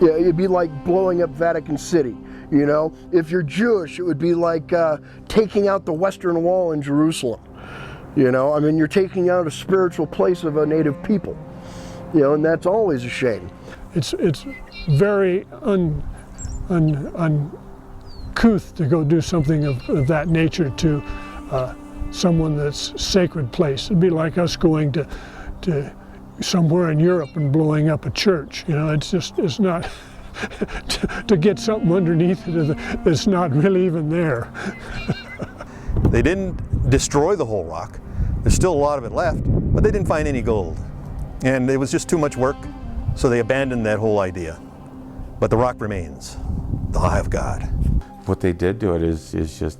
Yeah, it'd be like blowing up Vatican City. You know, if you're Jewish, it would be like taking out the Western Wall in Jerusalem. You know, I mean, you're taking out a spiritual place of a native people. You know, and that's always a shame. It's very uncouth to go do something of that nature to someone that's sacred place. It'd be like us going to somewhere in Europe and blowing up a church. You know, it's not to get something underneath it that's not really even there. They didn't destroy the whole rock. There's still a lot of it left, but they didn't find any gold. And it was just too much work, so they abandoned that whole idea. But the rock remains, the Eye of God. What they did to it is just,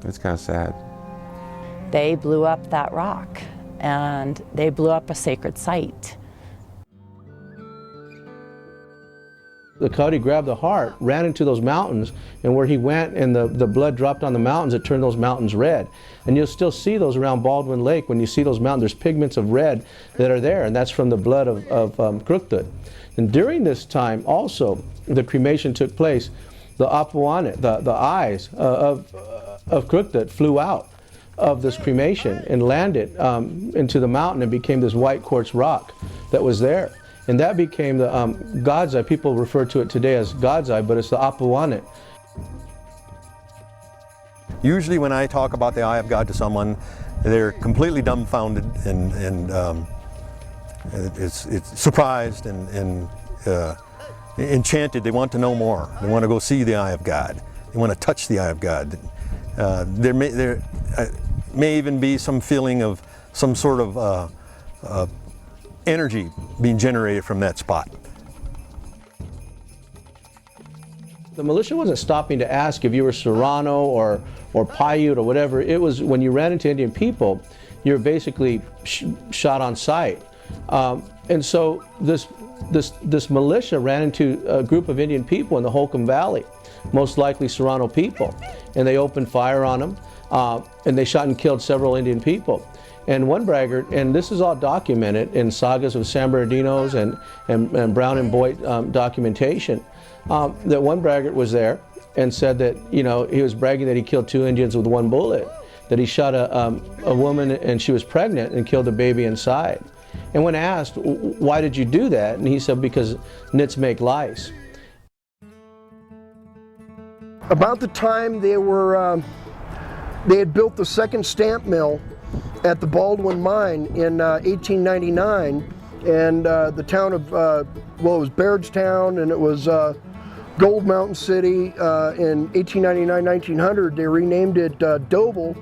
it's kind of sad. They blew up that rock, and they blew up a sacred site. The Coyote grabbed the heart, ran into those mountains, and where he went and the blood dropped on the mountains, it turned those mountains red. And you'll still see those around Baldwin Lake. When you see those mountains, there's pigments of red that are there, and that's from the blood of Kruktat. And during this time also, the cremation took place. The apuane, the eyes of Kruktat flew out of this cremation and landed into the mountain and became this white quartz rock that was there. And that became the God's eye. People refer to it today as God's eye, but it's the apuane. Usually when I talk about the Eye of God to someone, they're completely dumbfounded and it's surprised and enchanted. They want to know more. They want to go see the Eye of God. They want to touch the Eye of God. There may even be some feeling of some sort of energy being generated from that spot. The militia wasn't stopping to ask if you were Serrano or Paiute or whatever. It was when you ran into Indian people, you're basically shot on sight. And so this militia ran into a group of Indian people in the Holcomb Valley, most likely Serrano people, and they opened fire on them, and they shot and killed several Indian people. And one braggart, and this is all documented in sagas of San Bernadino's and Brown and Boyd documentation, that one braggart was there and said that, you know, he was bragging that he killed 2 Indians with 1 bullet, that he shot a woman and she was pregnant and killed a baby inside. And when asked, why did you do that? And he said, because nits make lice. About the time they had built the second stamp mill at the Baldwin Mine in 1899, and the town of, well, it was Bairdstown, and it was Gold Mountain City. In 1899-1900, they renamed it Doble,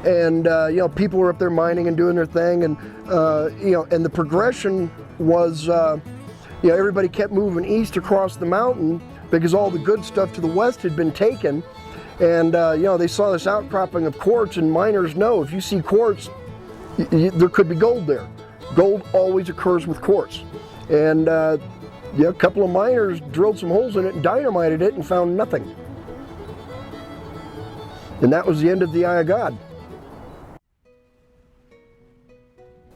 and you know, people were up there mining and doing their thing, and you know, and the progression was, you know, everybody kept moving east across the mountain because all the good stuff to the west had been taken. And you know, they saw this outcropping of quartz, and miners know if you see quartz, there could be gold there. Gold always occurs with quartz. And yeah, a couple of miners drilled some holes in it and dynamited it and found nothing. And that was the end of the Eye of God.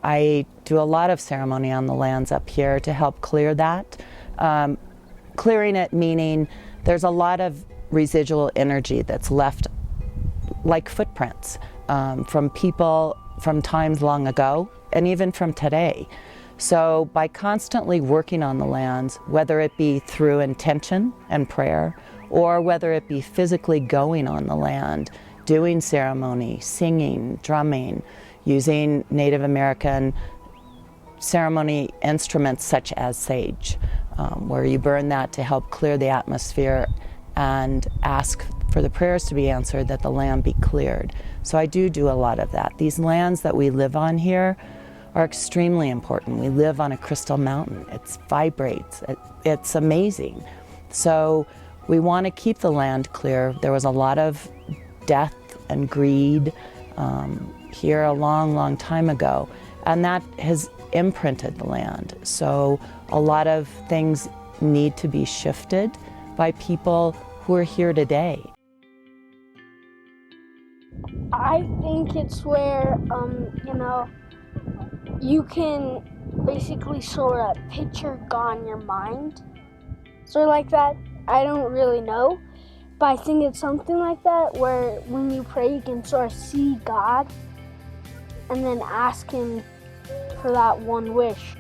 I do a lot of ceremony on the lands up here to help clear that. Clearing it meaning there's a lot of residual energy that's left like footprints from people from times long ago and even from today. So by constantly working on the lands, whether it be through intention and prayer or whether it be physically going on the land, doing ceremony, singing, drumming, using Native American ceremony instruments such as sage, where you burn that to help clear the atmosphere and ask for the prayers to be answered, that the land be cleared. So I do a lot of that. These lands that we live on here are extremely important. We live on a crystal mountain. It vibrates. It's amazing. So we want to keep the land clear. There was a lot of death and greed here a long time ago, and that has imprinted the land. So a lot of things need to be shifted by people who are here today. I think it's where, you know, you can basically sort of picture God in your mind. Sort of like that. I don't really know, but I think it's something like that where when you pray you can sort of see God and then ask Him for that one wish.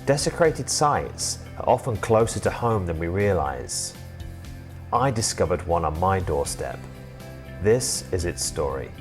Desecrated sites are often closer to home than we realise. I discovered one on my doorstep. This is its story.